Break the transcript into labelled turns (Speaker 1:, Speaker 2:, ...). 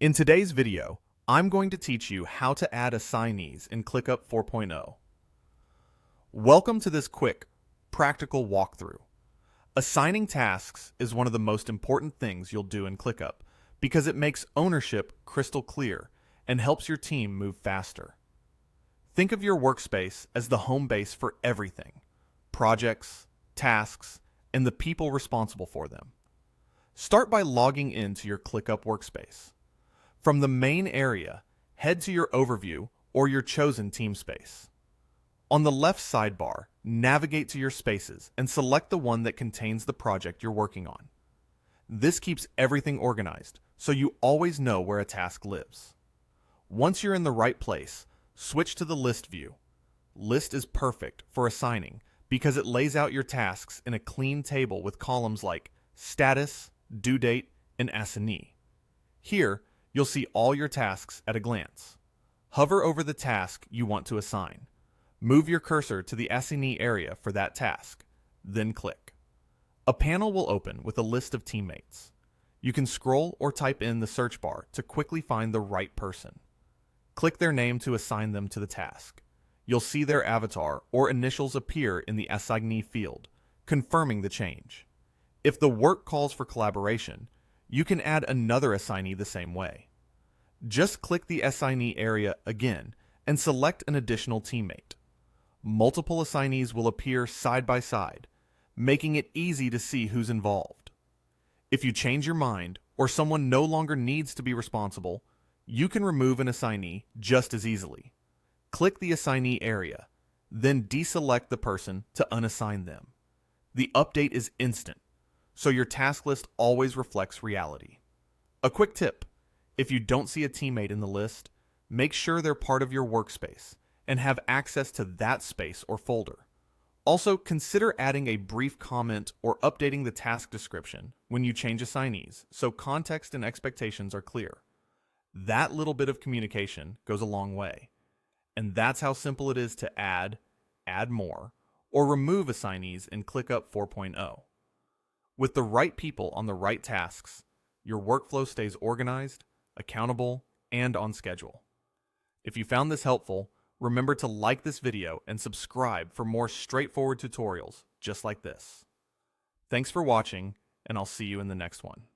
Speaker 1: In today's video, I'm going to teach you how to add assignees in ClickUp 4.0. Welcome to this quick, practical walkthrough. Assigning tasks is one of the most important things you'll do in ClickUp because it makes ownership crystal clear and helps your team move faster. Think of your workspace as the home base for everything: projects, tasks, and the people responsible for them. Start by logging into your ClickUp workspace. From the main area, head to your overview or your chosen team space. On the left sidebar, navigate to your spaces and select the one that contains the project you're working on. This keeps everything organized, so you always know where a task lives. Once you're in the right place, switch to the list view. List is perfect for assigning because it lays out your tasks in a clean table with columns like status, due date, and assignee. Here, you'll see all your tasks at a glance. Hover over the task you want to assign. Move your cursor to the assignee area for that task, then click. A panel will open with a list of teammates. You can scroll or type in the search bar to quickly find the right person. Click their name to assign them to the task. You'll see their avatar or initials appear in the assignee field, confirming the change. If the work calls for collaboration, you can add another assignee the same way. Just click the assignee area again and select an additional teammate. Multiple assignees will appear side by side, making it easy to see who's involved. If you change your mind or someone no longer needs to be responsible, you can remove an assignee just as easily. Click the assignee area, then deselect the person to unassign them. The update is instant, so your task list always reflects reality. A quick tip: if you don't see a teammate in the list, make sure they're part of your workspace and have access to that space or folder. Also, consider adding a brief comment or updating the task description when you change assignees so context and expectations are clear. That little bit of communication goes a long way. And that's how simple it is to add more, or remove assignees in ClickUp 4.0. With the right people on the right tasks, your workflow stays organized, accountable, and on schedule. If you found this helpful, remember to like this video and subscribe for more straightforward tutorials just like this. Thanks for watching, and I'll see you in the next one.